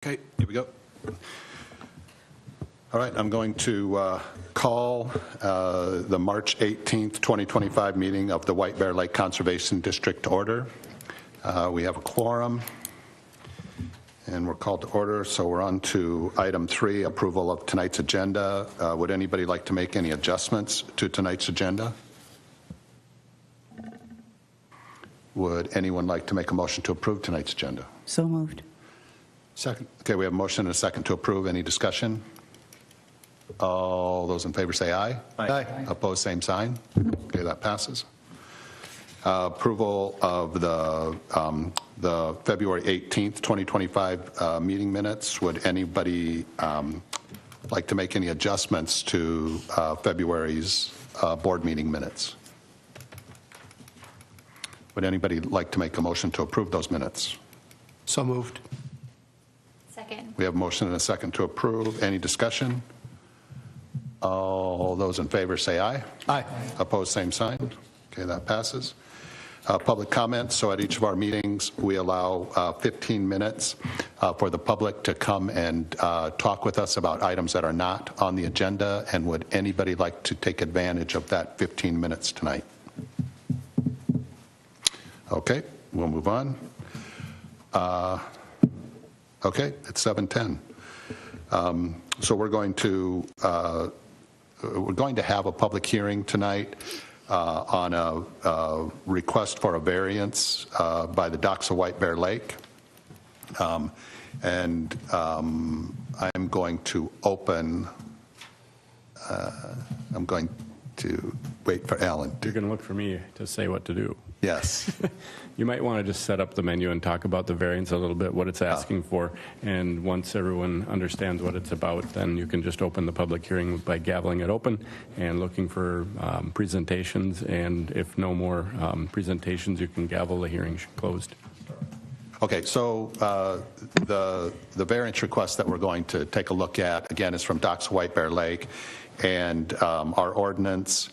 Okay, here we go. All right, I'm going to call the March 18th, 2025 meeting of the White Bear Lake Conservation District to order. We have a quorum, and we're called to order, so we're on to item 3, approval of tonight's agenda. Would anybody like to make any adjustments to tonight's agenda? Would anyone like to make a motion to approve tonight's agenda? So moved. Second. Okay, we have a motion and a second to approve. Any discussion? All those in favor say aye. Aye. Opposed, same sign. Okay, that passes. Approval of the February 18th, 2025 meeting minutes. Would anybody like to make any adjustments to February's board meeting minutes? Would anybody like to make a motion to approve those minutes? So moved. Second. We have a motion and a second to approve. Any discussion? All those in favor say aye. Aye. Opposed, same sign. Okay, that passes. Public comments. So at each of our meetings, we allow 15 minutes for the public to come and talk with us about items that are not on the agenda. And would anybody like to take advantage of that 15 minutes tonight? Okay, we'll move on. Okay, it's 7:10. So we're going to have a public hearing tonight on a request for a variance by the Docks of White Bear Lake. I'm going to open, I'm going to wait for Alan. You're going to look for me to say what to do. Yes. You might want to just set up the menu and talk about the variance a little bit, what it's asking for, and once everyone understands what it's about, then you can just open the public hearing by gaveling it open and looking for presentations, and if no more presentations, you can gavel the hearing closed. Okay, so the variance request that we're going to take a look at, again, is from Docks of White Bear Lake, and our ordinance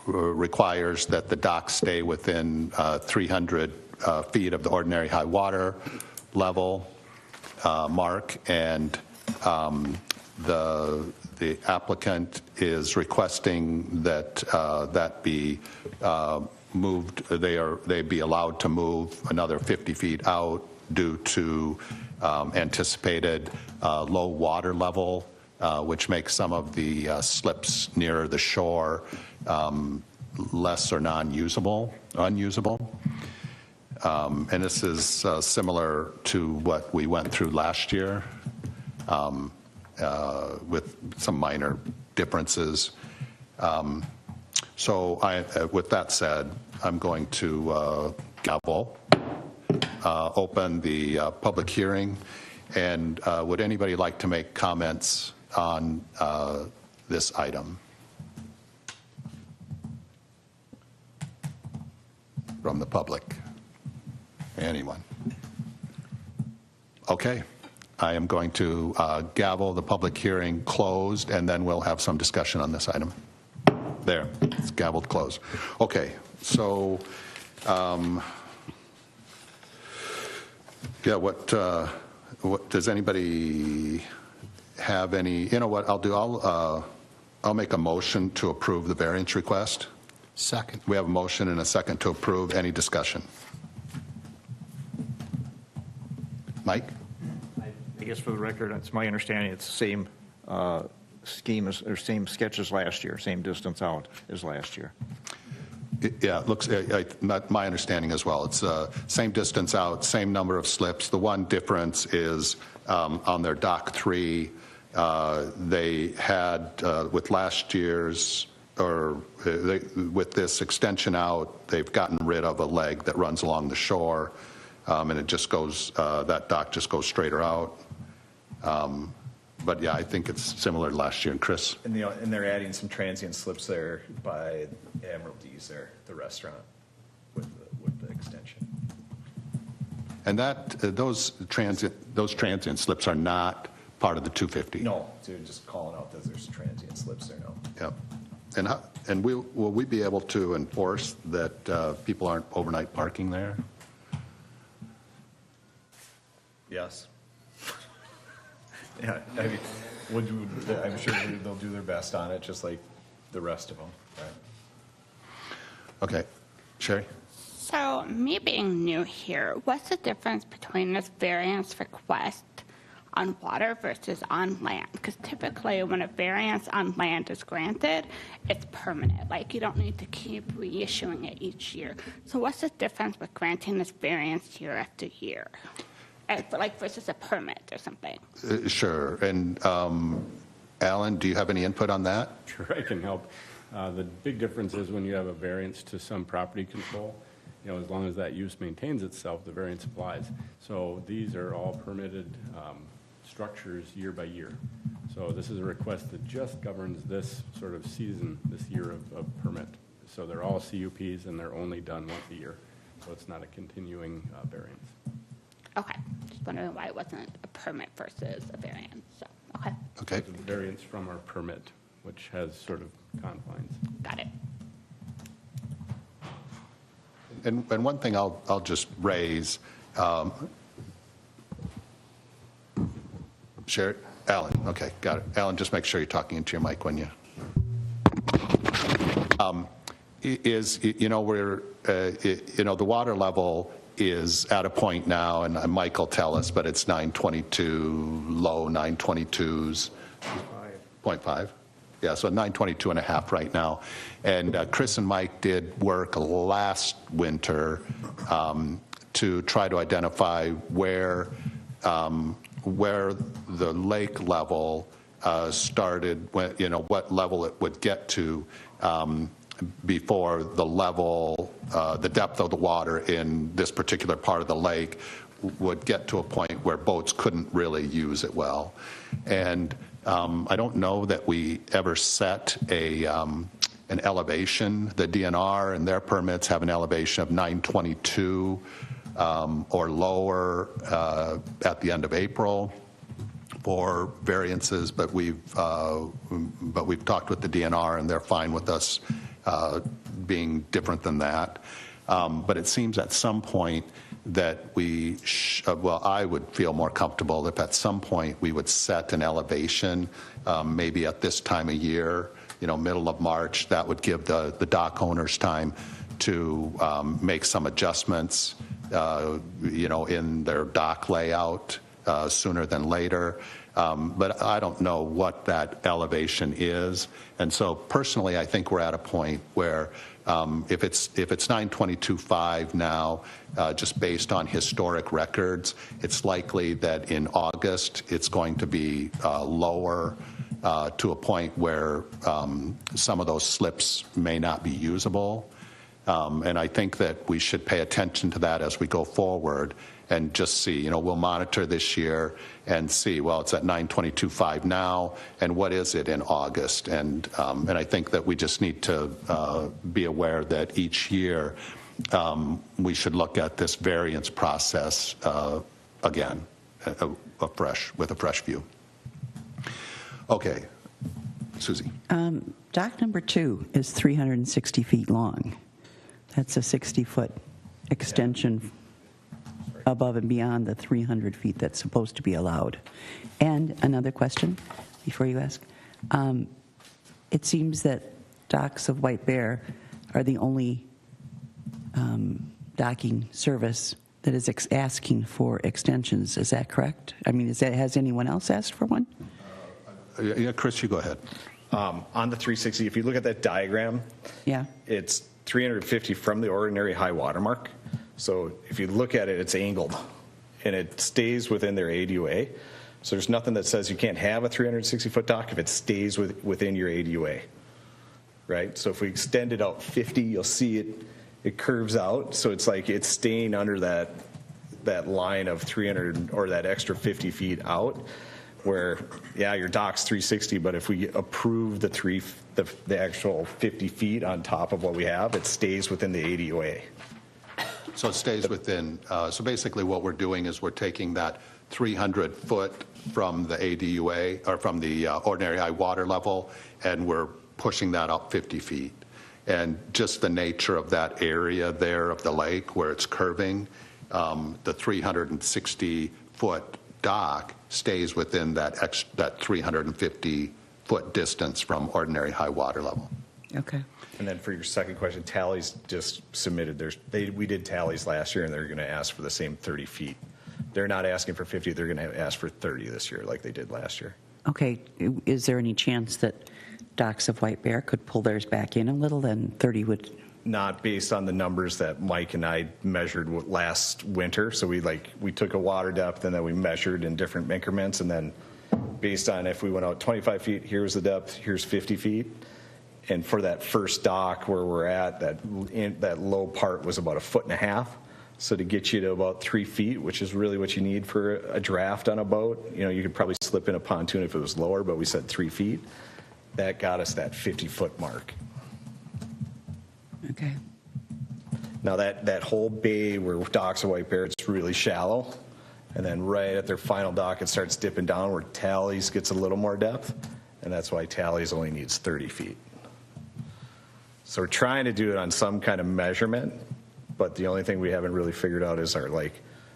requires that the docks stay within 300 feet of the ordinary high water level mark, and the applicant is requesting that that be moved. They be allowed to move another 50 feet out due to anticipated low water level, which makes some of the slips near the shore less or unusable. And this is similar to what we went through last year with some minor differences. So with that said, I'm going to gavel, open the public hearing, and would anybody like to make comments on this item from the public? Anyone? Okay, I am going to gavel the public hearing closed, and then we'll have some discussion on this item. There, it's gavelled closed. Okay, so yeah, what does anybody have any? You know what I'll do? I'll make a motion to approve the variance request. Second. We have a motion and a second to approve. Any discussion? Mike? I guess for the record, it's my understanding it's the same scheme or same sketch as last year, same distance out as last year. Yeah, it looks, not my understanding as well. It's same distance out, same number of slips. The one difference is on their dock 3, they had, with last year's, with this extension out, they've gotten rid of a leg that runs along the shore, and it just goes, that dock just goes straighter out. But yeah, I think it's similar to last year. And Chris? And they're adding some transient slips there by Emeraldies there, the restaurant, with the extension. And that those transient slips are not part of the 250. No, they're just calling out that there's transient slips there now. Yep. And will we be able to enforce that people aren't overnight parking there? Yes. Yeah, I mean, I'm sure they'll do their best on it, just like the rest of them, right? Okay. Sherry? So, me being new here, what's the difference between this variance request on water versus on land? Because typically when a variance on land is granted, it's permanent. Like, you don't need to keep reissuing it each year. So what's the difference with granting this variance year after year? Like versus a permit or something? Sure. And Alan, do you have any input on that? Sure, I can help. The big difference is when you have a variance to some property control, as long as that use maintains itself, the variance applies. So these are all permitted structures year by year. So this is a request that just governs this sort of season, this year of permit. So they're all CUPs and they're only done once a year. So it's not a continuing variance. Okay, just wondering why it wasn't a permit versus a variance. So, okay, Okay. It's a variance from our permit, which has sort of confines. got it. And one thing I'll just raise, Sherry, Alan, okay, got it. Alan, just make sure you're talking into your mic when you. We're, the water level is at a point now, and Mike will tell us, but it's 922, low 922s, 0.5. Yeah, so 922 and a half right now. And Chris and Mike did work last winter to try to identify where the lake level started, what level it would get to before the depth of the water in this particular part of the lake would get to a point where boats couldn't really use it well. And I don't know that we ever set an elevation. The DNR and their permits have an elevation of 922 or lower at the end of April for variances, but we've talked with the DNR and they're fine with us being different than that. But it seems at some point that I would feel more comfortable if at some point we would set an elevation, maybe at this time of year, middle of March. That would give the dock owners time to make some adjustments, in their dock layout sooner than later. But I don't know what that elevation is. And so personally, I think we're at a point where if it's 922.5 now, just based on historic records, it's likely that in August it's going to be lower to a point where some of those slips may not be usable. And I think that we should pay attention to that as we go forward and just see, we'll monitor this year and see, well, it's at 922.5 now, and what is it in August? And I think that we just need to be aware that each year we should look at this variance process again, with a fresh view. Okay, Susie. Dock number 2 is 360 feet long. That's a 60-foot extension above and beyond the 300 feet that's supposed to be allowed. And another question before you ask. It seems that docks of White Bear are the only docking service that is asking for extensions. Is that correct? I mean, has anyone else asked for one? Yeah, Chris, you go ahead. On the 360, if you look at that diagram, Yeah. it's 350 from the ordinary high water mark. So if you look at it, it's angled, and it stays within their ADUA. So there's nothing that says you can't have a 360-foot dock if it stays within your ADUA, right? So if we extend it out 50, you'll see it curves out. So it's like it's staying under that line of 300 or that extra 50 feet out. Where, yeah, your dock's 360, but if we approve the actual 50 feet on top of what we have, it stays within the ADUA. So it stays within, so basically what we're doing is we're taking that 300 foot from the ADUA, or from the ordinary high water level, and we're pushing that up 50 feet. And just the nature of that area there of the lake where it's curving, the 360 foot dock stays within that 350-foot distance from ordinary high water level. Okay. And then for your second question, tallies just submitted we did tallies last year, and they're going to ask for the same 30 feet. They're not asking for 50, they're going to ask for 30 this year, like they did last year. Okay, is there any chance that Docks of White Bear could pull theirs back in a little, and 30 would? Not based on the numbers that Mike and I measured last winter. So we took a water depth, and then we measured in different increments, and then based on if we went out 25 feet, here's the depth, here's 50 feet. And for that first dock where we're at, that low part was about 1.5 feet. So to get you to about 3 feet, which is really what you need for a draft on a boat, you could probably slip in a pontoon if it was lower, but we said 3 feet. That got us that 50-foot mark. Okay. Now that whole bay where Docks of White Bear, it's really shallow. And then right at their final dock, it starts dipping down where Tallies gets a little more depth. And that's why Tallies only needs 30 feet. So we're trying to do it on some kind of measurement, but the only thing we haven't really figured out is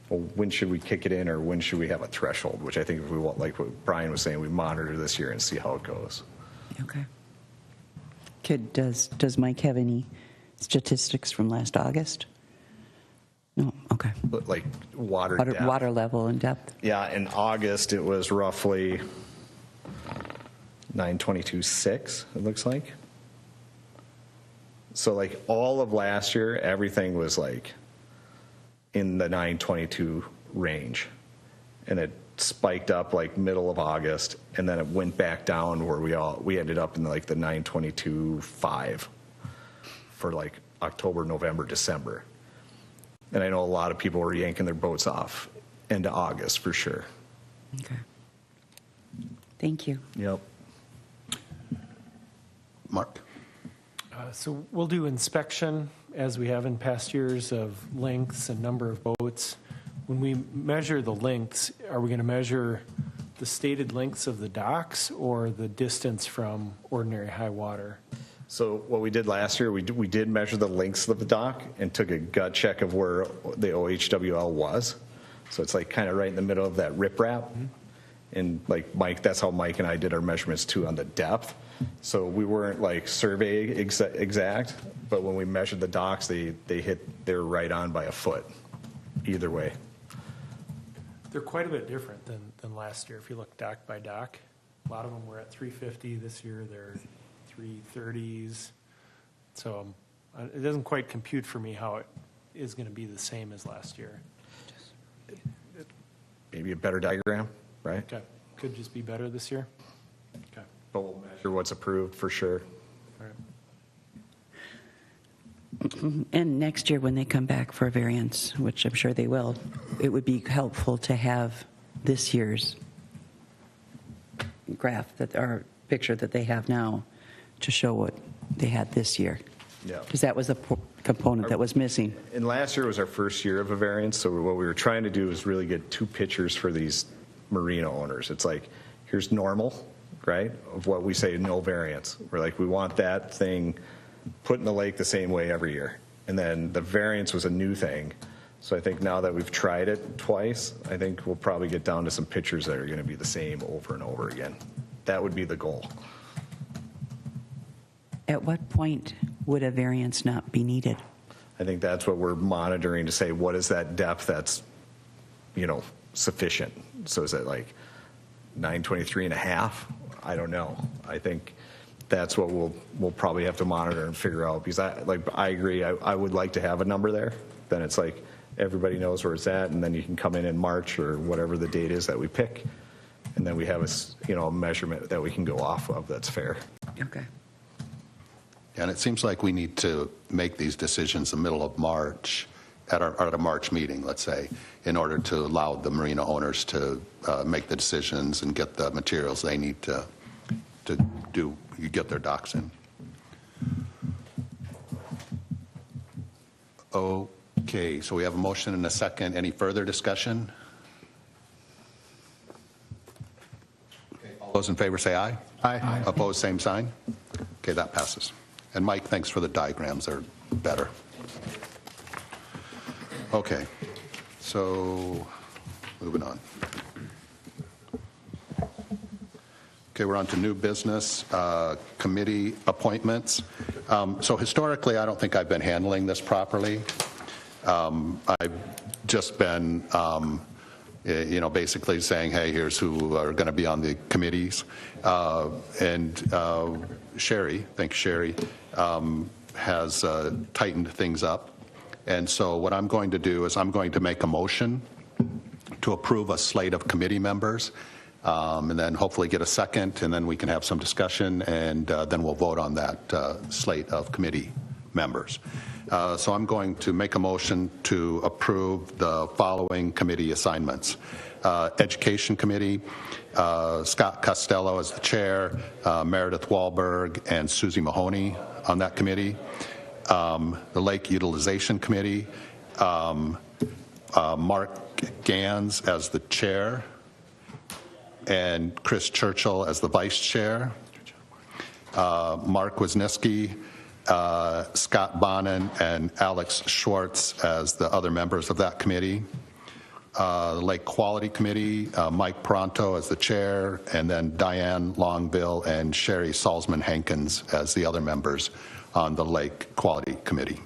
when should we kick it in, or when should we have a threshold, which I think if we want, like what Brian was saying, we monitor this year and see how it goes. Okay. Does Mike have any statistics from last August? No, okay. But like water depth. Water level and depth? Yeah, in August it was roughly 922.6, it looks like. So like all of last year, everything was like in the 922 range. And it spiked up like middle of August, and then it went back down where we ended up in like the 922.5 for like October, November, December. And I know a lot of people were yanking their boats off into August for sure. Okay. Thank you. Yep. Mark? So we'll do inspection, as we have in past years, of lengths and number of boats. When we measure the lengths, are we going to measure the stated lengths of the docks or the distance from ordinary high water? So what we did last year, we did measure the lengths of the dock and took a gut check of where the OHWL was. So it's like kind of right in the middle of that riprap. Mm-hmm. And like Mike, that's how Mike and I did our measurements too on the depth. So we weren't like survey exact, but when we measured the docks, they're right on by a foot either way. They're quite a bit different than last year. If you look dock by dock, a lot of them were at 350. This year they're 330s. So it doesn't quite compute for me how it is going to be the same as last year. Maybe a better diagram, right? Okay. Could just be better this year? Okay. But we'll measure what's approved for sure. All right. And next year, when they come back for a variance, which I'm sure they will, it would be helpful to have this year's graph or picture that they have now to show what they had this year. Yeah. Because that was the component that was missing. And last year was our first year of a variance, so what we were trying to do is really get two pictures for these marina owners. It's like, here's normal, right, of what we say no variance. We're like, we want that thing put in the lake the same way every year. And then the variance was a new thing. So I think now that we've tried it twice, I think we'll probably get down to some pictures that are going to be the same over and over again. That would be the goal. At what point would a variance not be needed? I think that's what we're monitoring to say, what is that depth that's, sufficient? So is it like 923.5? I don't know. I think that's what we'll probably have to monitor and figure out, because I agree. I would like to have a number there. Then it's like everybody knows where it's at, and then you can come in March or whatever the date is that we pick, and then we have a measurement that we can go off of that's fair. Okay. And it seems like we need to make these decisions the middle of March, at a March meeting, let's say, in order to allow the marina owners to make the decisions and get the materials they need to get their docks in. Okay, so we have a motion and a second. Any further discussion? Okay, all those in favor say aye. Aye. Opposed, same sign. Okay, that passes. And Mike, thanks for the diagrams. They're better. Okay, so moving on. Okay, we're on to new business, committee appointments. So historically, I don't think I've been handling this properly. I've just been, basically saying, hey, here's who are going to be on the committees. Sherry, thanks, Sherry, has tightened things up. And so what I'm going to do is I'm going to make a motion to approve a slate of committee members, and then hopefully get a second, and then we can have some discussion, and then we'll vote on that slate of committee members. So I'm going to make a motion to approve the following committee assignments. Education Committee, Scott Costello as the chair, Meredith Wahlberg and Susie Mahoney on that committee. The Lake Utilization Committee, Mark Gans as the chair, and Chris Churchill as the vice chair. Mark Wisniewski, Scott Bonin, and Alex Schwartz as the other members of that committee. The Lake Quality Committee, Mike Pronto as the chair, and then Diane Longbill and Sherry Salzman Hankins as the other members on the Lake Quality Committee.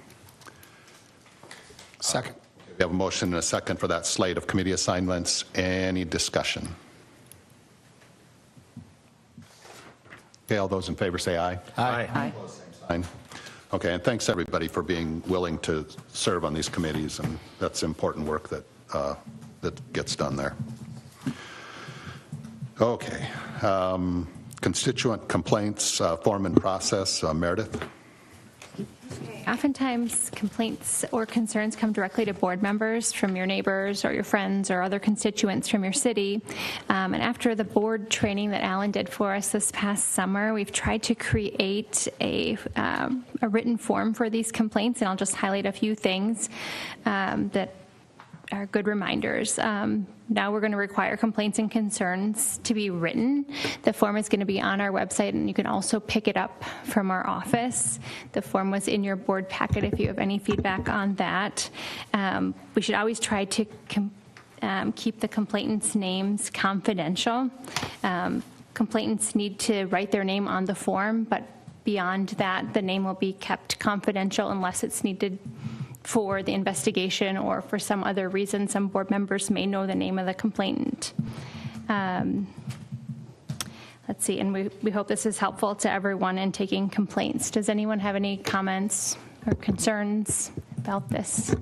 Second. We have a motion and a second for that slate of committee assignments. Any discussion? Okay, all those in favor say aye. Aye. Aye. Okay, and thanks everybody for being willing to serve on these committees, and that's important work that that gets done there. Okay, constituent complaints form and process. Meredith. Oftentimes, complaints or concerns come directly to board members from your neighbors or your friends or other constituents from your city. And after the board training that Alan did for us this past summer, we've tried to create a written form for these complaints, and I'll just highlight a few things that are good reminders. Now we're going to require complaints and concerns to be written. The form is going to be on our website, and you can also pick it up from our office. The form was in your board packet if you have any feedback on that. We should always try to keep the complainants' names confidential. Complainants need to write their name on the form, but beyond that, the name will be kept confidential unless it's needed for the investigation or for some other reason. Some board members may know the name of the complainant. Let's see, and we hope this is helpful to everyone in taking complaints. Does anyone have any comments or concerns about this?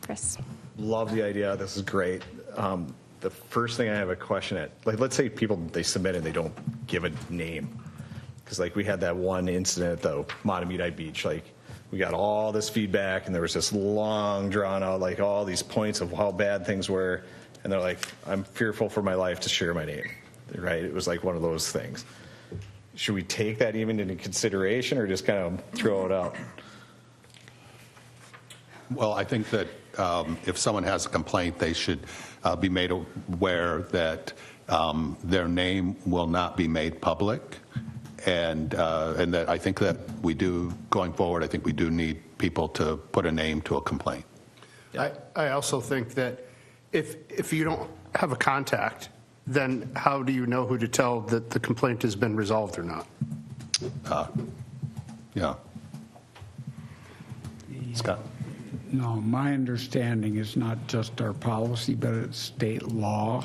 Chris? Love the idea. This is great. The first thing I have a question at, like, let's say people, they submit and they don't give a name. Because, like, we had that one incident at the Matamidi Beach, like, we got all this feedback, and there was this long, drawn-out, like, all these points of how bad things were, and they're like, I'm fearful for my life to share my name, right? It was like one of those things. Should we take that even into consideration, or just kind of throw it out? Well, I think that if someone has a complaint, they should be made aware that their name will not be made public. And that I think that we do, going forward, I think we do need people to put a name to a complaint. I also think that if you don't have a contact, then how do you know who to tell that the complaint has been resolved or not? Yeah. Scott? No, my understanding is not just our policy, but it's state law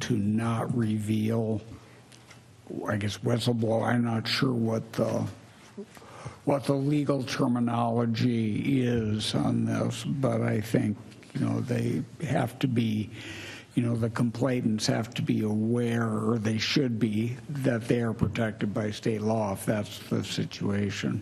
to not reveal, I guess, whistleblower. I'm not sure what the legal terminology is on this, but I think, they have to be, the complainants have to be aware, or they should be, that they are protected by state law if that's the situation.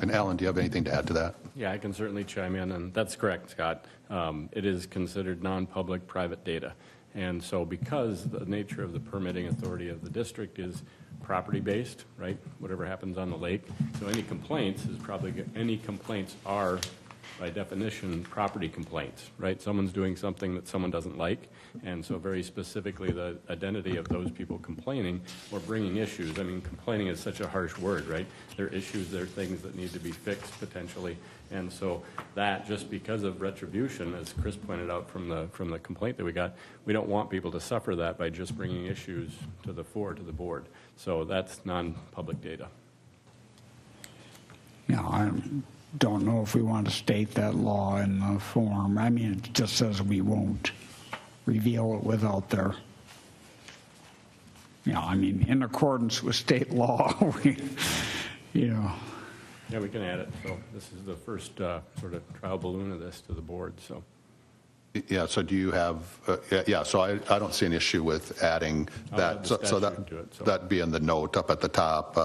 And Alan, do you have anything to add to that? Yeah, I can certainly chime in, and that's correct, Scott. It is considered non-public private data. And so because the nature of the permitting authority of the district is property-based, right, whatever happens on the lake, so any complaints are by definition, property complaints, right? Someone's doing something that someone doesn't like, and so very specifically the identity of those people complaining or bringing issues. I mean, complaining is such a harsh word, right? There are issues, there are things that need to be fixed potentially, and so that, just because of retribution, as Chris pointed out from the complaint that we got, we don't want people to suffer that by just bringing issues to the fore, to the board. So that's non-public data. Yeah, I don't know if we want to state that law in the form. I mean, it just says we won't reveal it without their, I mean, in accordance with state law, Yeah, we can add it. So this is the first sort of trial balloon of this to the board, so. Yeah, so do you have, so I don't see an issue with adding I'll that. add the So statute to it, so. that'd be in the note up at the top.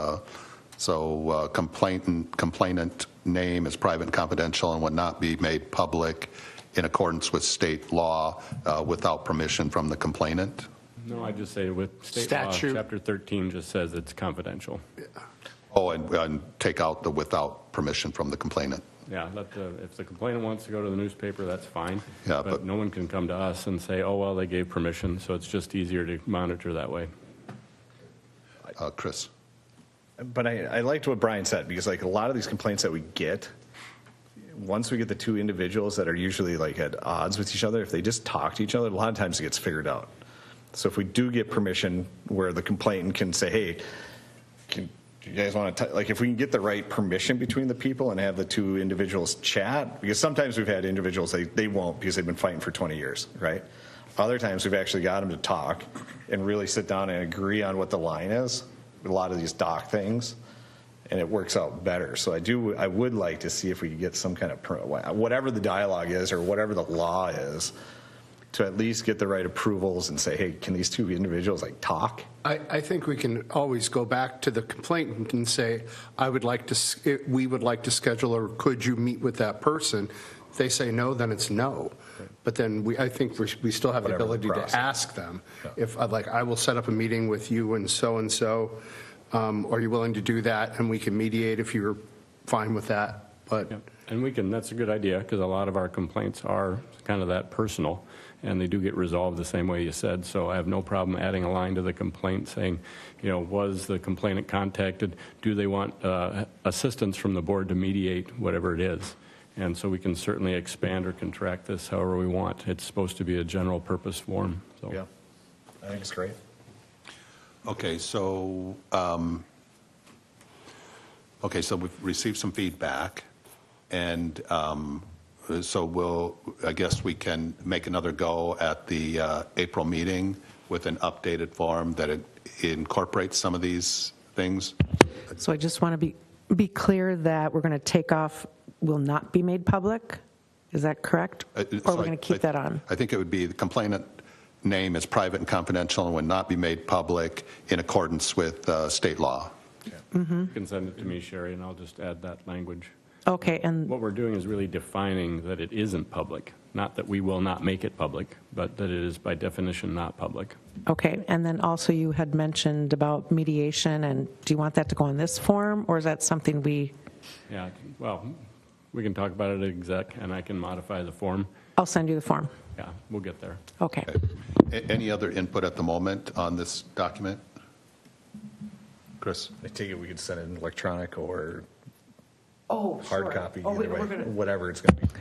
So complainant name is private and confidential and would not be made public in accordance with state law without permission from the complainant. No, I just say with state Statute. law, Chapter 13 just says it's confidential. Oh, and take out the without permission from the complainant. Yeah, if the complainant wants to go to the newspaper, that's fine. Yeah, But but- no one can come to us and say, oh, well, they gave permission, so it's just easier to monitor that way. Chris? But I liked what Brian said, because like a lot of these complaints that we get, once we get the two individuals that are usually like at odds with each other, if they just talk to each other, a lot of times it gets figured out. So if we do get permission where the complainant can say, hey, do you guys want to, like if we can get the right permission between the people and have the two individuals chat, because sometimes we've had individuals, they won't because they've been fighting for 20 years, right? Other times we've actually got them to talk and really sit down and agree on what the line is, a lot of these doc things, and it works out better. So I would like to see if we could get some kind of, whatever the dialogue is or whatever the law is, to at least get the right approvals and say, hey, can these two individuals like talk? I think we can always go back to the complainant and say, we would like to schedule, or could you meet with that person? If they say no, then it's no. But then I think we still have the Whatever the ability process. to ask them. If I will set up a meeting with you and so, are you willing to do that? And we can mediate if you're fine with that. But And that's a good idea, because a lot of our complaints are kind of that personal, and they do get resolved the same way you said. So I have no problem adding a line to the complaint saying, was the complainant contacted? Do they want assistance from the board to mediate whatever it is? And so we can certainly expand or contract this however we want. It's supposed to be a general purpose form. So. Yeah, I think it's great. Okay, so we've received some feedback, and so I guess we can make another go at the April meeting with an updated form that it incorporates some of these things. So I just want to be clear that we're going to take off will not be made public. Is that correct? Or So we're going to keep that on? I think it would be the complainant name is private and confidential and would not be made public in accordance with state law. You can send it to me, Sherry, and I'll just add that language. Okay, and What we're doing is really defining that it isn't public, not that we will not make it public, but that it is by definition not public. okay, and then also you had mentioned about mediation, and do you want that to go on this form, or is that something Yeah, well, we can talk about it at exec, and I can modify the form. I'll send you the form? Yeah, we'll get there. Okay. Any other input at the moment on this document? Chris? I take it we could send it in electronic or Oh, hard copy, Oh, either way, we're gonna- whatever it's going to be.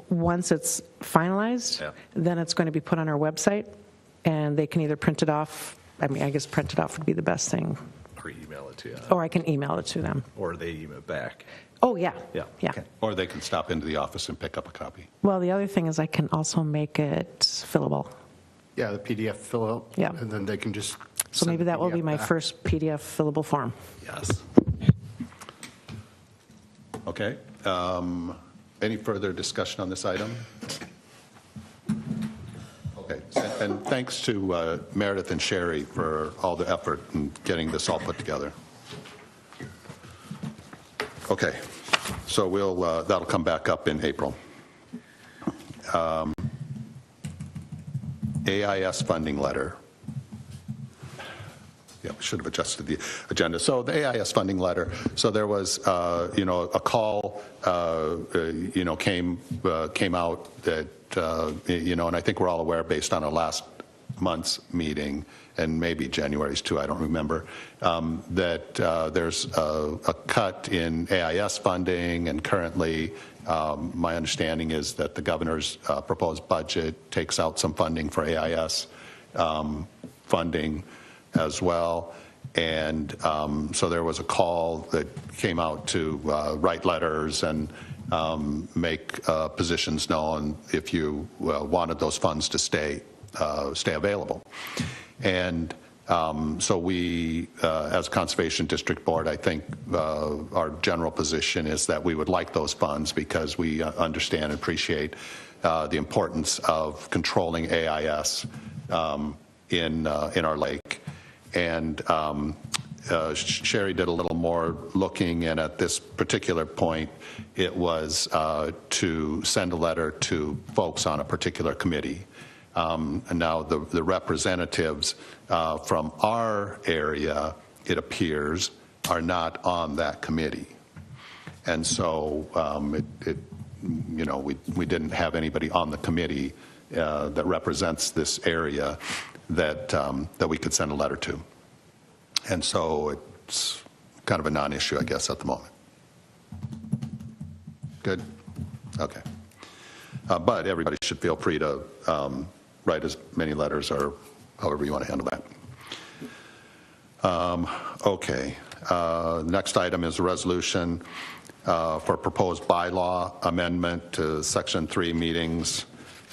Once it's finalized, Yeah. then it's going to be put on our website, and they can either print it off, I guess print it off would be the best thing, Or email it to you, or I can email it to them. or they email it back. Oh, yeah. Yeah. Yeah. Okay. Or they can stop into the office and pick up a copy. Well, the other thing is I can also make it fillable. yeah, the PDF fill out. Yeah. And then they can just. So send maybe the that will be PDF my back. first PDF fillable form. Yes. Okay. Any further discussion on this item? Okay. And thanks to Meredith and Sherry for all the effort in getting this all put together. Okay. So that'll come back up in April. AIS funding letter. Yeah, we should have adjusted the agenda. So the AIS funding letter, so there was, a call, came out that, and I think we're all aware based on our last month's meeting, and maybe January's too, I don't remember, that there's a cut in AIS funding, and currently my understanding is that the governor's proposed budget takes out some funding for AIS funding as well. And so there was a call that came out to write letters and make positions known if you wanted those funds to stay available. And so we, as Conservation District Board, I think our general position is that we would like those funds because we understand and appreciate the importance of controlling AIS in our lake. And Sherry did a little more looking, and at this particular point, it was to send a letter to folks on a particular committee. And now the representatives from our area, it appears, are not on that committee. And so we didn't have anybody on the committee that represents this area that we could send a letter to. And so it's kind of a non-issue, I guess, at the moment. Good? Okay. But everybody should feel free to write as many letters or however you want to handle that. Okay. Next item is a resolution for proposed bylaw amendment to Section 3 meetings,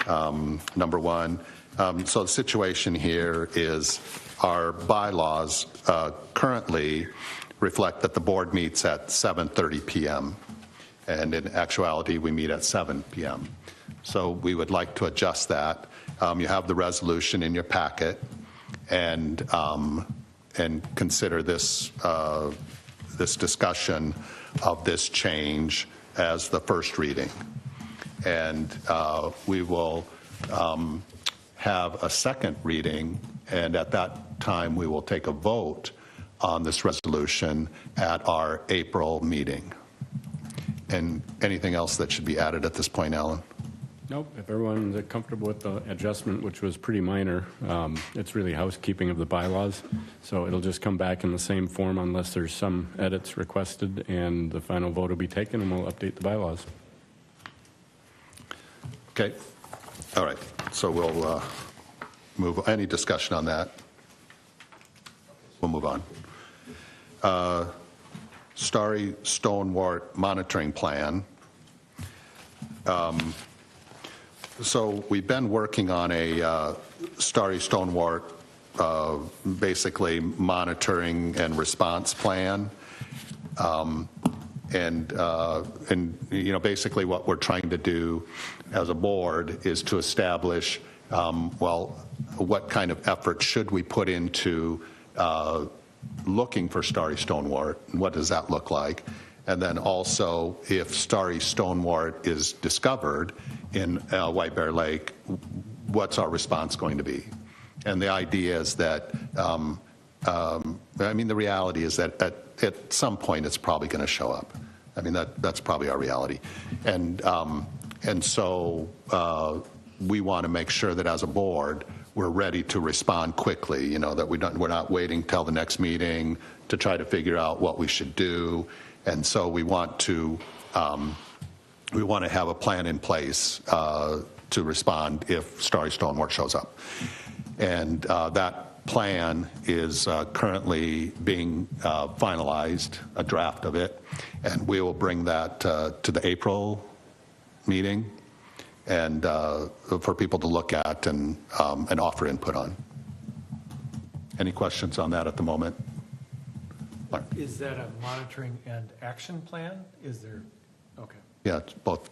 number 1. So the situation here is our bylaws currently reflect that the board meets at 7:30 p.m. And in actuality, we meet at 7 p.m. So we would like to adjust that. You have the resolution in your packet, and consider this this discussion of this change as the first reading. And we will have a second reading, and at that time we will take a vote on this resolution at our April meeting. And anything else that should be added at this point, Alan? Nope. If everyone's comfortable with the adjustment, which was pretty minor, it's really housekeeping of the bylaws. So it'll just come back in the same form unless there's some edits requested, and the final vote will be taken, and we'll update the bylaws. Okay. All right. So we'll move. Any discussion on that? We'll move on. Starry Stonewort Monitoring Plan. So we've been working on a Starry Stonewort basically monitoring and response plan. And basically what we're trying to do as a board is to establish, what kind of effort should we put into looking for Starry Stonewort, and what does that look like? And then also, if Starry Stonewort is discovered in White Bear Lake, what's our response going to be? And the idea is that, the reality is that at some point it's probably going to show up. I mean, that's probably our reality. And so we want to make sure that as a board, we're ready to respond quickly, that we're not waiting till the next meeting to try to figure out what we should do. And so we want to have a plan in place to respond if Starry Stonewort shows up. And that plan is currently being finalized, a draft of it, and we will bring that to the April meeting and for people to look at and offer input on. Any questions on that at the moment? Mark? Is that a monitoring and action plan? Is there, okay. Yeah, it's both.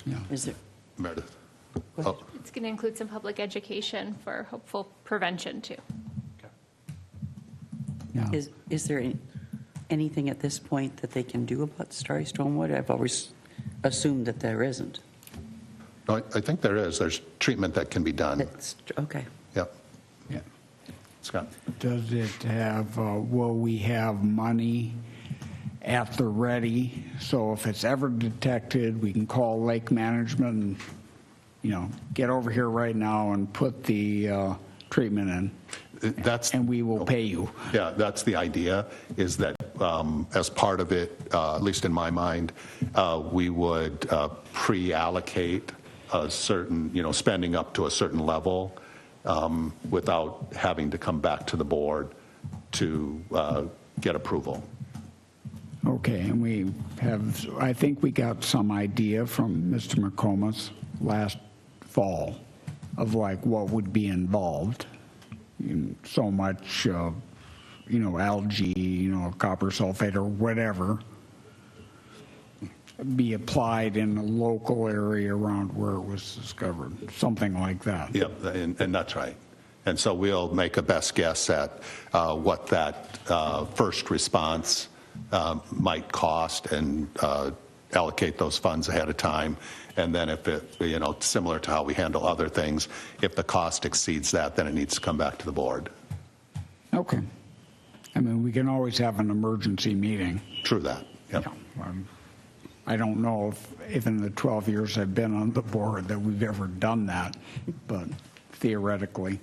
Yeah. Is it? Meredith? It's going to include some public education for hopeful prevention, too. Yeah. Is there anything at this point that they can do about Starry Stonewort? I've always assumed that there isn't. No, I think there is. There's treatment that can be done. Okay. Yep. Yeah. It's Scott? Does it have, will we have money at the ready? So if it's ever detected, we can call Lake Management and, you know, get over here right now and put the treatment in, and we will pay you. Yeah, that's the idea, is that as part of it, at least in my mind, we would pre-allocate a certain, spending up to a certain level without having to come back to the board to get approval. Okay, and we have, I think we got some idea from Mr. McComas last fall of like what would be involved. So much, algae, copper sulfate or whatever be applied in the local area around where it was discovered, something like that. Yep, and that's right. And so we'll make a best guess at what that first response might cost and allocate those funds ahead of time. And then if it, similar to how we handle other things, if the cost exceeds that, then it needs to come back to the board. Okay. I mean, we can always have an emergency meeting. True that. Yep. Yeah, I don't know if in the 12 years I've been on the board that we've ever done that, but theoretically.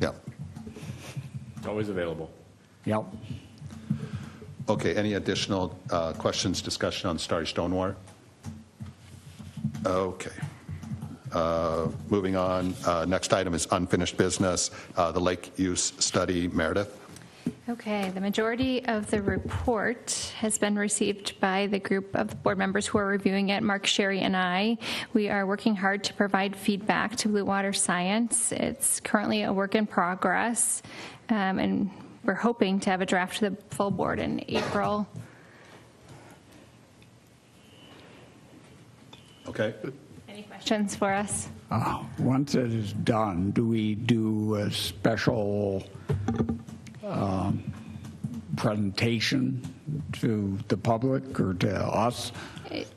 Yep. It's always available. Yep. Okay, any additional questions, discussion on Starry Stoneware? Okay. Moving on, next item is unfinished business, the lake use study. Meredith? Okay, the majority of the report has been received by the group of the board members who are reviewing it, Mark, Sherry, and I. We are working hard to provide feedback to Blue Water Science. It's currently a work in progress, and we're hoping to have a draft to the full board in April. Okay. Any questions for us? Once it is done, do we do a special presentation to the public or to us?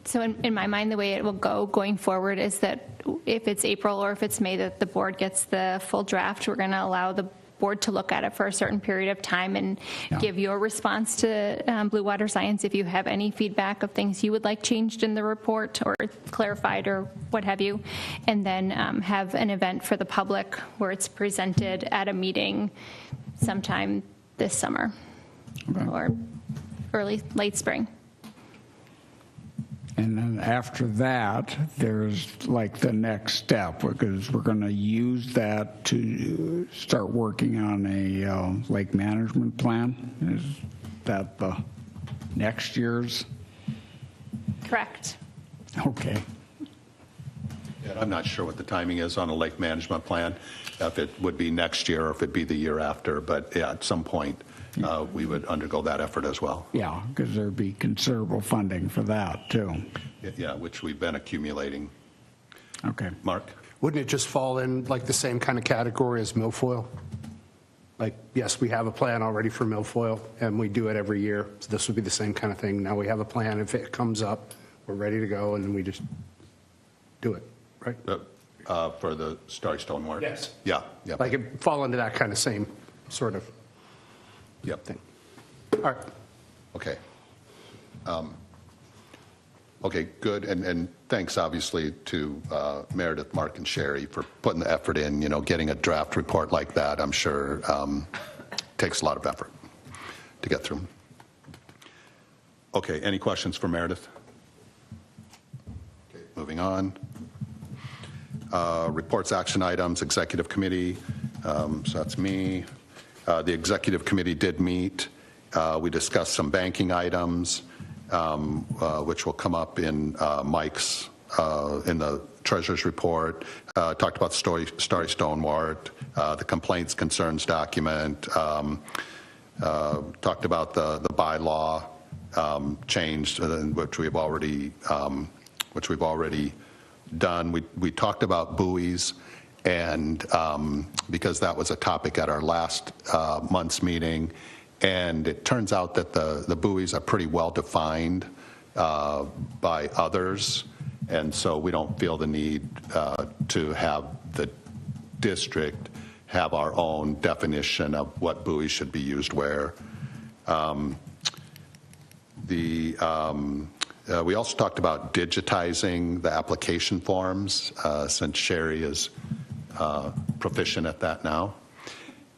So in my mind, the way it will go going forward is that if it's April or if it's May that the board gets the full draft, we're going to allow the board to look at it for a certain period of time and give your response to Blue Water Science if you have any feedback of things you would like changed in the report or clarified or what have you, and then have an event for the public where it's presented at a meeting sometime this summer or late spring. And then after that, there's like the next step, because we're going to use that to start working on a lake management plan. Is that the next year's? Correct. Okay. Yeah, I'm not sure what the timing is on a lake management plan, if it would be next year or if it'd be the year after, but yeah, at some point we would undergo that effort as well. Yeah, because there'd be considerable funding for that too. Yeah, which we've been accumulating. Okay. Mark? Wouldn't it just fall in like the same kind of category as milfoil? Like, yes, we have a plan already for milfoil, and we do it every year. So this would be the same kind of thing. Now we have a plan. If it comes up, we're ready to go, and then we just do it, right? For the Starry Stoneware? Yes. Yeah. Yeah. Like it fall into that kind of same sort of thing. All right. Okay. Okay, good. And thanks, obviously, to Meredith, Mark, and Sherry for putting the effort in. Getting a draft report like that, I'm sure, takes a lot of effort to get through. Okay, any questions for Meredith? Okay, moving on. Reports, action items, executive committee. So that's me. The executive committee did meet. We discussed some banking items, which will come up in Mike's, in the treasurer's report. Talked about Starry Stoneware, the complaints concerns document. Talked about the bylaw change, which we've already done. We talked about buoys, and because that was a topic at our last month's meeting, and it turns out that the buoys are pretty well defined by others, and so we don't feel the need to have the district have our own definition of what buoys should be used where. We also talked about digitizing the application forms, since Sherry is proficient at that now.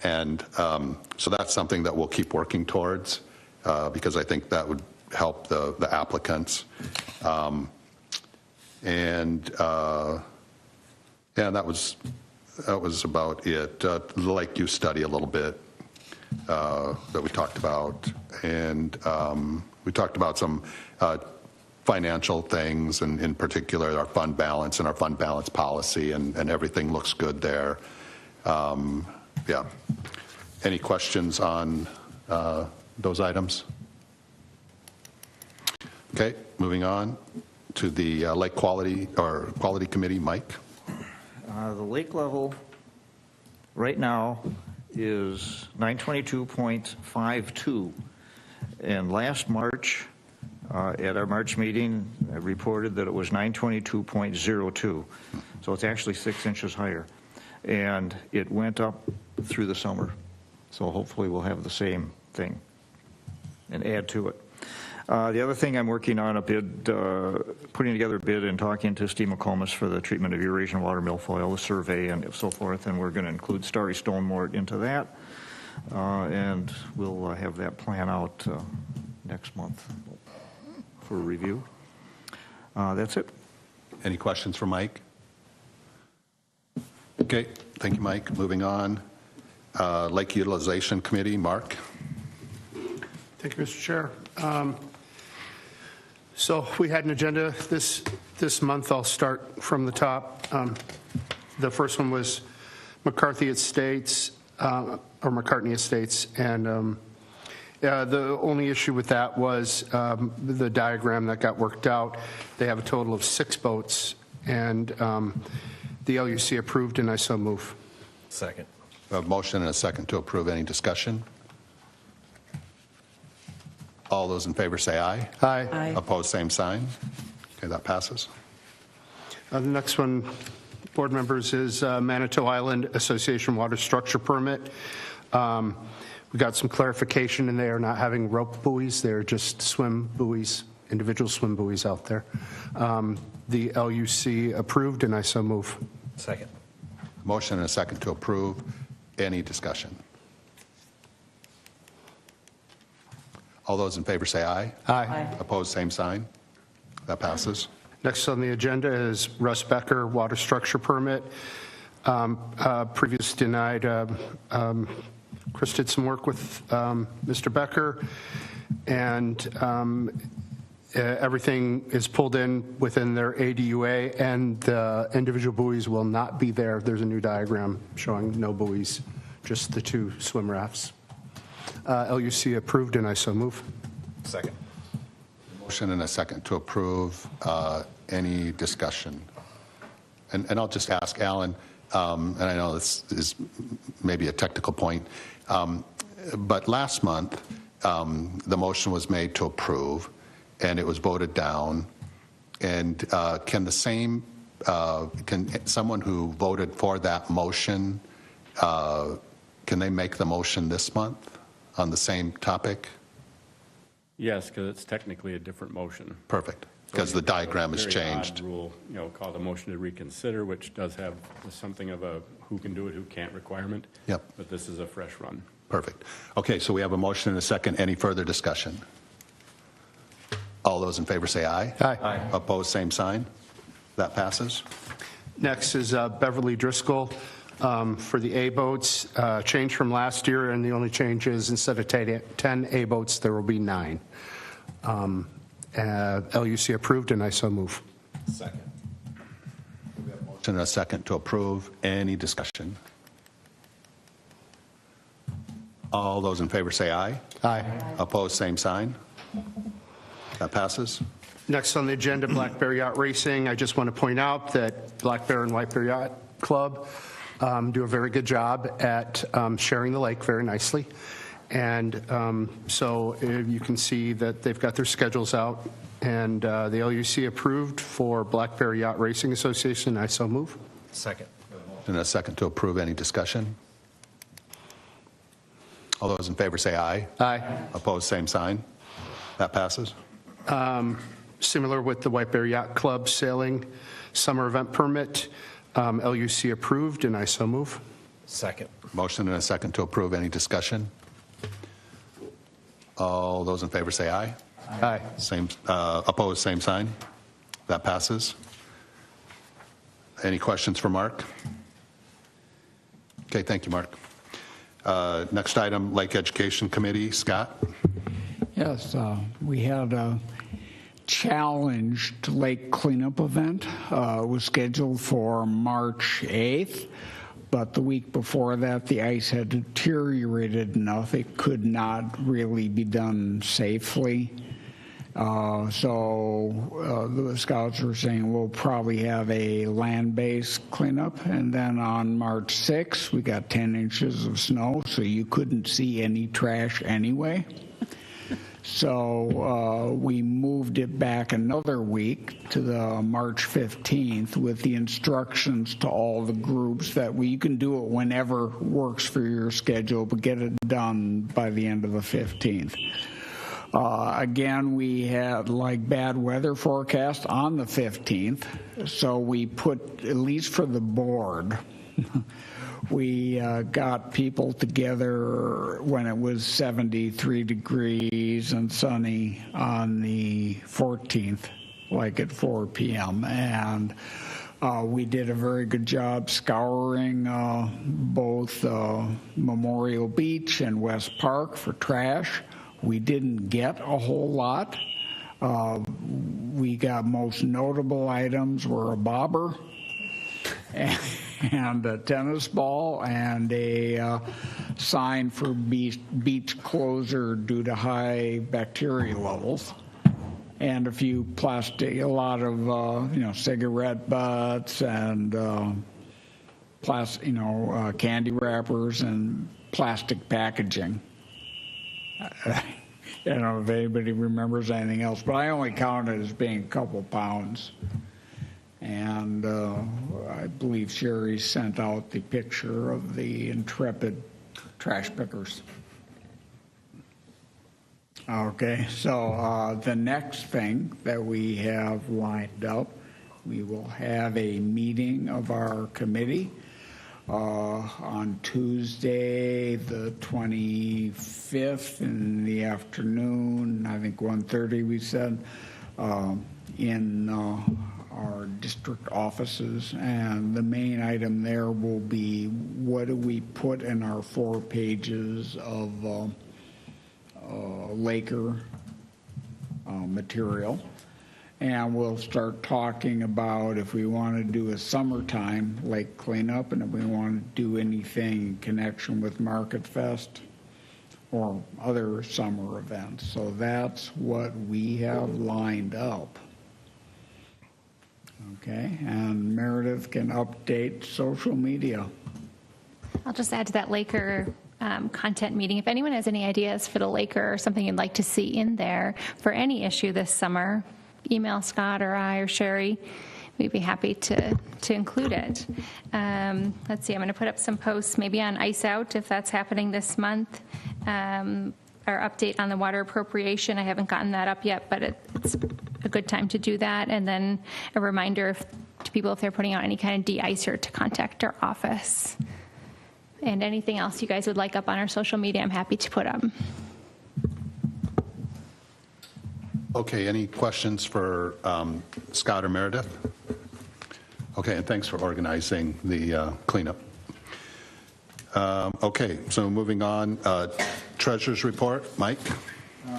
And so that's something that we'll keep working towards, because I think that would help the applicants. Yeah, that was about it. The Lake Use study a little bit that we talked about, and we talked about some financial things, and in particular our fund balance and our fund balance policy, and everything looks good there. Yeah. Any questions on those items? Okay, moving on to the Lake Quality Committee. Mike? The lake level right now is 922.52. And last March, at our March meeting, I reported that it was 922.02. So it's actually 6 inches higher. And it went up through the summer. So hopefully we'll have the same thing and add to it. The other thing, I'm working on a bid, putting together a bid and talking to Steve McComas for the treatment of Eurasian water milfoil, the survey and so forth, and we're going to include Starry Stonemort into that, and we'll have that plan out next month for review. That's it. Any questions for Mike? Okay, thank you, Mike. Moving on. Lake Utilization Committee, Mark. Thank you, Mr. Chair. So we had an agenda this month. I'll start from the top. The first one was McCarthy Estates, or McCartney Estates, and the only issue with that was the diagram that got worked out. They have a total of 6 boats, and the LUC approved, and I so move. Second. We have a motion and a second to approve. Any discussion? All those in favor say aye. Aye. Aye. Opposed, same sign. Okay, that passes. The next one, board members, is Manitou Island Association Water Structure Permit. We got some clarification, and they are not having rope buoys. They're just swim buoys, individual swim buoys out there. The LUC approved, and I so move. Second. Motion and a second to approve. Any discussion? All those in favor say aye. Aye. Opposed, same sign. That passes. Next on the agenda is Russ Becker Water Structure Permit. Previous denied. Chris did some work with Mr. Becker, and everything is pulled in within their ADUA, and the individual buoys will not be there. There's a new diagram showing no buoys, just the 2 swim rafts. LUC approved, and I so move. Second. Motion and a second to approve. Any discussion? And I'll just ask Alan, and I know this is maybe a technical point, but last month the motion was made to approve, and it was voted down. And can someone who voted for that motion, can they make the motion this month on the same topic? Yes, because it's technically a different motion. Perfect, because the diagram has Very odd changed. rule, called a motion to reconsider, which does have something of a who can do it, who can't requirement. Yep. But this is a fresh run. Perfect. Okay, so we have a motion and a second. Any further discussion? All those in favor say aye. Aye. Opposed, same sign. That passes. Next is Beverly Driscoll for the A boats. Change from last year, and the only change is instead of 10 A boats, there will be 9. LUC approved, and I so move. Second. We have a motion and a second to approve. Any discussion? All those in favor say aye. Aye. Opposed, same sign. That passes. Next on the agenda, Black Bear Yacht Racing. I just want to point out that Black Bear and White Bear Yacht Club do a very good job at sharing the lake very nicely. And so you can see that they've got their schedules out, and the LUC approved for Black Bear Yacht Racing Association. I so move. Second. And a second to approve. Any discussion? All those in favor say aye. Aye. Opposed, same sign. That passes. Similar with the White Bear Yacht Club sailing summer event permit, LUC approved, and I so move. Second. Motion and a second to approve. Any discussion? All those in favor say aye. Aye. Same, opposed, same sign. That passes. Any questions for Mark? Okay, thank you, Mark. Next item, Lake Education Committee. Scott? Yes, we had a challenged lake cleanup event. It was scheduled for March 8th, but the week before that, the ice had deteriorated enough it could not really be done safely. So the scouts were saying we'll probably have a land-based cleanup, and then on March 6th, we got 10 inches of snow, so you couldn't see any trash anyway. So we moved it back another week to the March 15th with the instructions to all the groups that you can do it whenever works for your schedule, but get it done by the end of the 15th. Again, we had like bad weather forecast on the 15th, so we put, at least for the board, we got people together when it was 73 degrees and sunny on the 14th, like at 4 p.m. And we did a very good job scouring both Memorial Beach and West Park for trash. We didn't get a whole lot. We got most notable items were a bobber and a tennis ball and a sign for beach closure due to high bacteria levels, and a lot of cigarette butts and candy wrappers and plastic packaging. I don't know if anybody remembers anything else, but I only counted as being a couple pounds. And I believe Sherry sent out the picture of the intrepid trash pickers. Okay, so the next thing that we have lined up, we will have a meeting of our committee on Tuesday, the 25th in the afternoon, I think 1:30 we said, in our district offices, and the main item there will be what do we put in our 4 pages of Laker material. And we'll start talking about if we want to do a summertime lake cleanup and if we want to do anything in connection with Market Fest or other summer events. So that's what we have lined up. Okay, and Meredith can update social media. I'll just add to that Laker content meeting. If anyone has any ideas for the Laker or something you'd like to see in there for any issue this summer, email Scott or I or Sherry. We'd be happy to include it. Let's see, I'm going to put up some posts maybe on Ice Out if that's happening this month. Our update on the water appropriation, I haven't gotten that up yet, but it's a good time to do that. And then a reminder to people if they're putting out any kind of de-icer to contact our office. And anything else you guys would like up on our social media, I'm happy to put up. Okay, any questions for Scott or Meredith? Okay, and thanks for organizing the cleanup. Okay, so moving on, Treasurer's Report, Mike?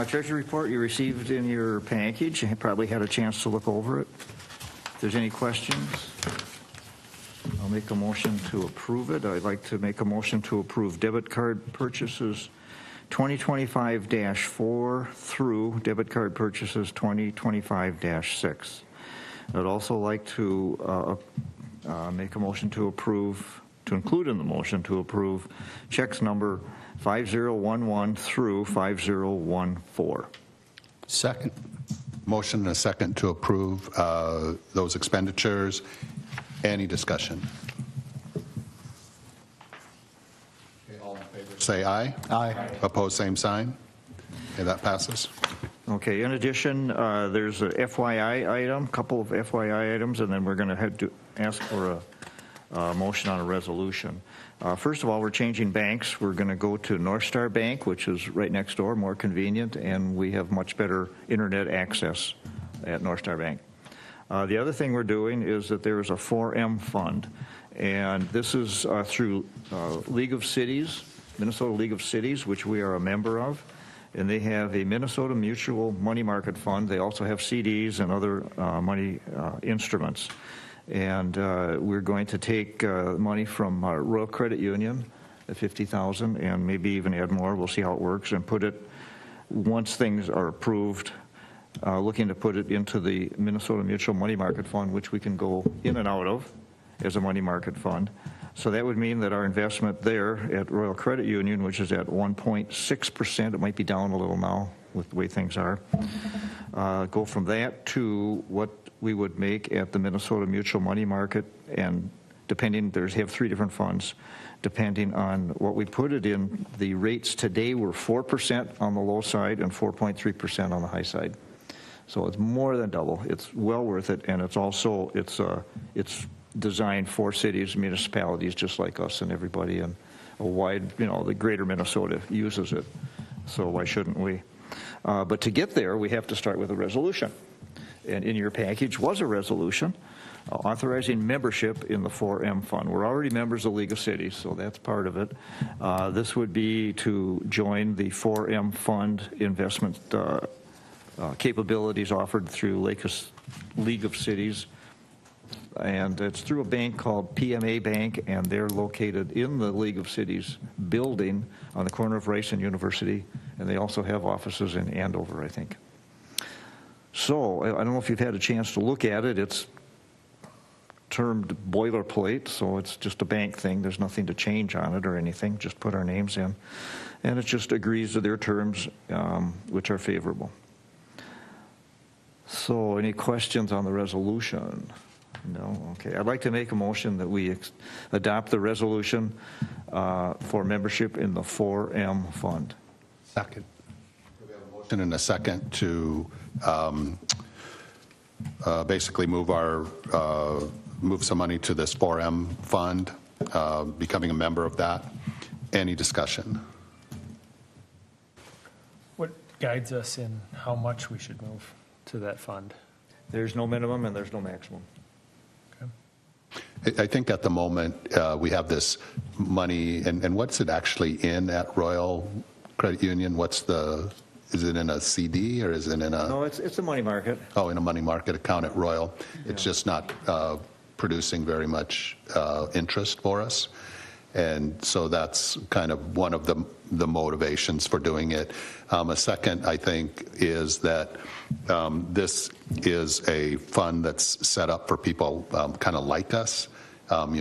Treasury report you received in your package. You probably had a chance to look over it. If there's any questions, I'll make a motion to approve it. I'd like to make a motion to approve debit card purchases 2025-4 through debit card purchases 2025-6. I'd also like to make a motion to approve, to include in the motion to approve checks number 5011 through 5014. Second. Motion and a second to approve those expenditures. Any discussion? All in favor, say aye. Aye. Opposed, same sign. Okay, that passes. Okay, in addition, there's a FYI item, couple of FYI items, and then we're going to have to ask for a motion on a resolution. First of all, we're changing banks. We're going to go to North Star Bank, which is right next door, more convenient, and we have much better internet access at North Star Bank. The other thing we're doing is that there is a 4M fund, and this is through League of Cities, Minnesota League of Cities, which we are a member of, and they have a Minnesota Mutual Money Market Fund. They also have CDs and other money instruments. And we're going to take money from Royal Credit Union, at $50,000, and maybe even add more. We'll see how it works, and put it, once things are approved, looking to put it into the Minnesota Mutual Money Market Fund, which we can go in and out of as a money market fund. So that would mean that our investment there at Royal Credit Union, which is at 1.6%, it might be down a little now with the way things are, go from that to what we would make at the Minnesota Mutual Money Market, and depending, have 3 different funds. Depending on what we put it in, the rates today were 4% on the low side and 4.3% on the high side. So it's more than double. It's well worth it, and it's also, it's designed for cities, municipalities just like us and everybody, and a wide, the greater Minnesota uses it. So why shouldn't we? But to get there, we have to start with a resolution. And in your package was a resolution authorizing membership in the 4M fund. We're already members of the League of Cities, so that's part of it. This would be to join the 4M fund investment capabilities offered through League of Cities. And it's through a bank called PMA Bank, and they're located in the League of Cities building on the corner of Rice and University, and they also have offices in Andover, I think. So I don't know if you've had a chance to look at it. It's termed boilerplate, so it's just a bank thing. There's nothing to change on it or anything. Just put our names in. And it just agrees to their terms, which are favorable. So any questions on the resolution? No? Okay. I'd like to make a motion that we adopt the resolution for membership in the 4M fund. Second. We have a motion and a second to basically move some money to this 4M fund, becoming a member of that. Any discussion? What guides us in how much we should move to that fund? There's no minimum and there's no maximum. I think at the moment we have this money, and what's it actually in at Royal Credit Union? Is it in a CD or is it in a? No, it's a money market. Oh, in a money market account at Royal. It's just not producing very much interest for us. And so that's kind of one of the motivations for doing it. A second, I think, is that this is a fund that's set up for people kind of like us,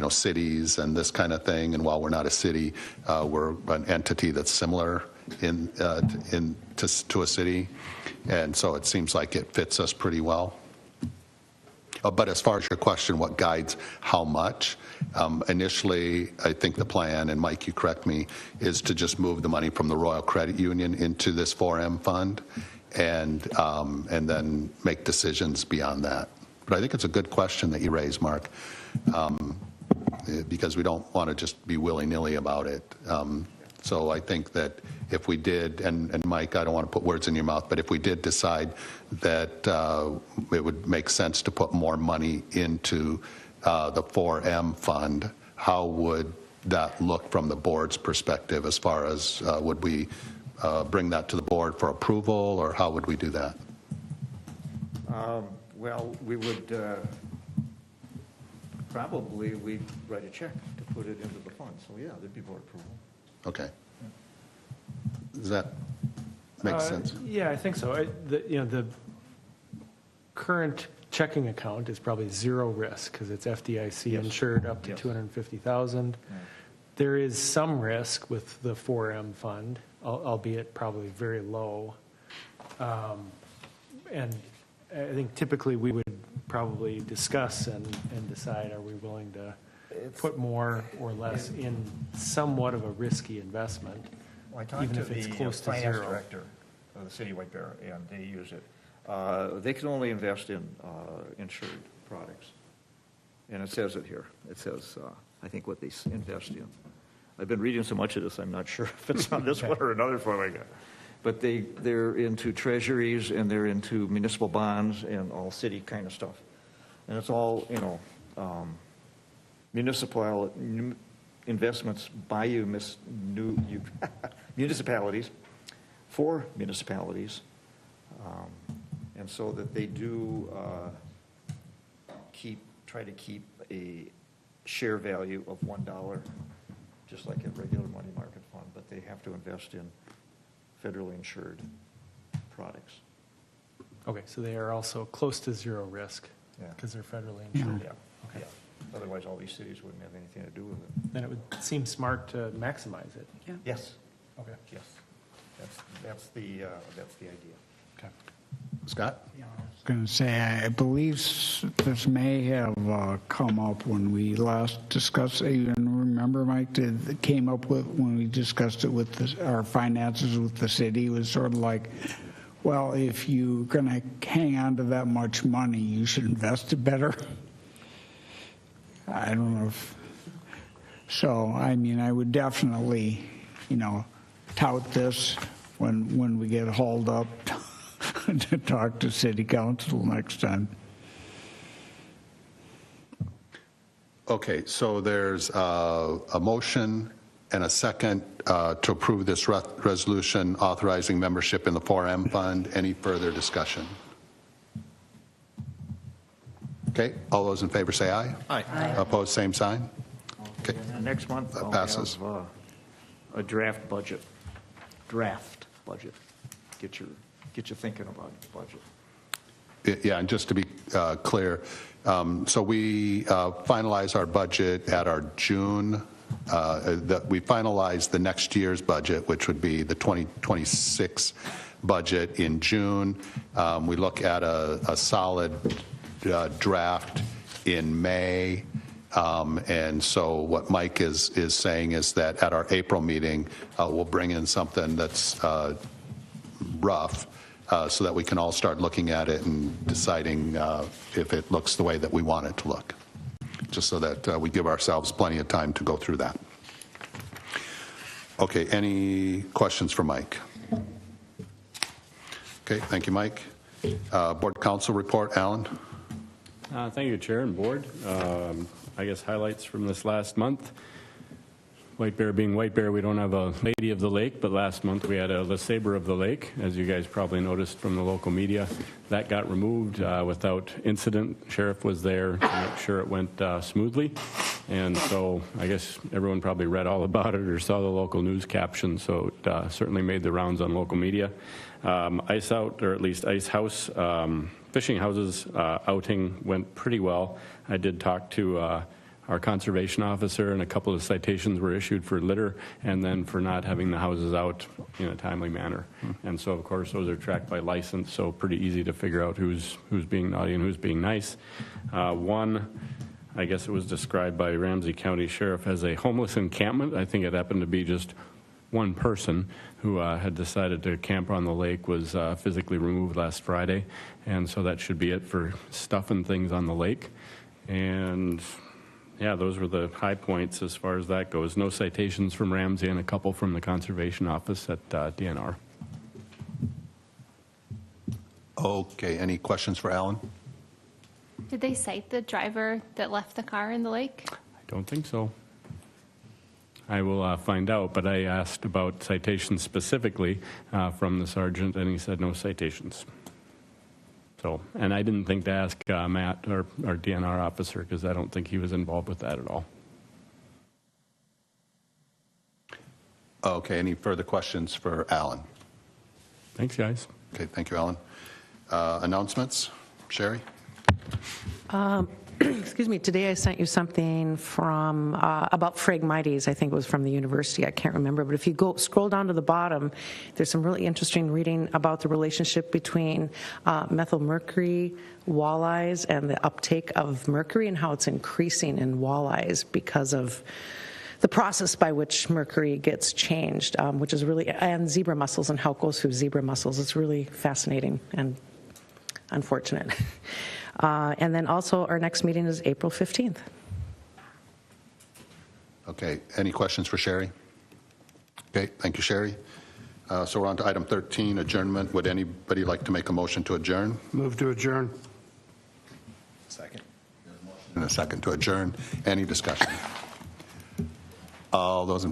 cities and this kind of thing. And while we're not a city, we're an entity that's similar to a city. And so it seems like it fits us pretty well. But as far as your question, what guides how much? Initially, I think the plan, and Mike, you correct me, is to just move the money from the Royal Credit Union into this 4M fund, and then make decisions beyond that. But I think it's a good question that you raised, Mark, because we don't want to just be willy-nilly about it. So I think that if we did, and Mike, I don't want to put words in your mouth, but if we did decide that it would make sense to put more money into the 4M fund, how would that look from the board's perspective as far as would we bring that to the board for approval, or how would we do that? Well, we would probably write a check to put it into the fund. So yeah, there'd be board approval. Okay. Does that make sense? Yeah, I think so. The current checking account is probably zero risk because it's FDIC insured up to $250,000. There is some risk with the 4M fund, albeit probably very low. And I think typically we would probably discuss and decide, are we willing to put more or less in somewhat of a risky investment, Well, I talked even to if it's the close to finance zero. director of the city of White Bear, and they use it. They can only invest in insured products. And it says it here. It says, I think, what they invest in. I've been reading so much of this, I'm not sure if it's on this one or another one I got. But they're into treasuries, and they're into municipal bonds and all city kind of stuff. And it's all, municipal investments by municipalities, for municipalities. And so that they do try to keep a share value of $1, just like a regular money market fund, but they have to invest in federally insured products. Okay, so they are also close to zero risk Yeah. because they're federally insured. Yeah. Okay. Yeah. Otherwise, all these cities wouldn't have anything to do with it. Then it would seem smart to maximize it. Yes, Okay. yes. That's the idea. Okay. Scott? I was going to say, I believe this may have come up when we last discussed it. You remember, Mike, it came up with when we discussed it with our finances with the city. It was sort of like, well, if you're going to hang on to that much money, you should invest it better. I don't know if... So, I mean, I would definitely, tout this when we get hauled up to talk to city council next time. Okay, so there's a motion and a second to approve this resolution authorizing membership in the 4M Fund. Any further discussion? Okay, all those in favor say aye. Aye. Opposed, same sign. Okay, And next month, I'll passes. have a draft budget. Draft budget. Get you thinking about the budget. Yeah, and just to be clear, so we finalize our budget at our June, we finalize the next year's budget, which would be the 2026 budget in June. We look at a solid draft in May. And so what Mike is saying is that at our April meeting, we'll bring in something that's rough, so that we can all start looking at it and deciding if it looks the way that we want it to look, just so that we give ourselves plenty of time to go through that. Okay, any questions for Mike? Okay, thank you, Mike. Board Council report, Alan? Thank you, Chair and Board. I guess highlights from this last month. White Bear being White Bear, we don't have a Lady of the Lake, but last month we had a LeSabre of the Lake, as you guys probably noticed from the local media. That got removed without incident. Sheriff was there to make sure it went smoothly. And so I guess everyone probably read all about it or saw the local news caption, so it certainly made the rounds on local media. Ice Out, or at least Ice House, fishing houses outing went pretty well. I did talk to our conservation officer, and a couple of citations were issued for litter and then for not having the houses out in a timely manner. And so, of course, those are tracked by license, so pretty easy to figure out who's being naughty and who's being nice. One, I guess it was described by Ramsey County Sheriff as a homeless encampment. I think it happened to be just one person who had decided to camp on the lake was physically removed last Friday, and so that should be it for stuff and things on the lake. And yeah, those were the high points as far as that goes. No citations from Ramsey and a couple from the Conservation Office at DNR. Okay, any questions for Alan? Did they cite the driver that left the car in the lake? I don't think so. I will find out, but I asked about citations specifically from the sergeant, and he said no citations. So, and I didn't think to ask Matt, our DNR officer, because I don't think he was involved with that at all. Okay, any further questions for Alan? Thanks, guys. Okay, thank you, Alan. Announcements? Sherry? excuse me, today I sent you something from, about Phragmites, I think it was from the university, I can't remember, but if you scroll down to the bottom, there's some really interesting reading about the relationship between methylmercury, walleyes, and the uptake of mercury and how it's increasing in walleyes because of the process by which mercury gets changed, which is really, and zebra mussels and how it goes through zebra mussels. It's really fascinating and unfortunate. And then also our next meeting is April 15th. Okay, any questions for Sherry? Okay, thank you, Sherry. So we're on to item 13, adjournment. Would anybody like to make a motion to adjourn? Move to adjourn. Second. And a second to adjourn. Any discussion? All those in favor?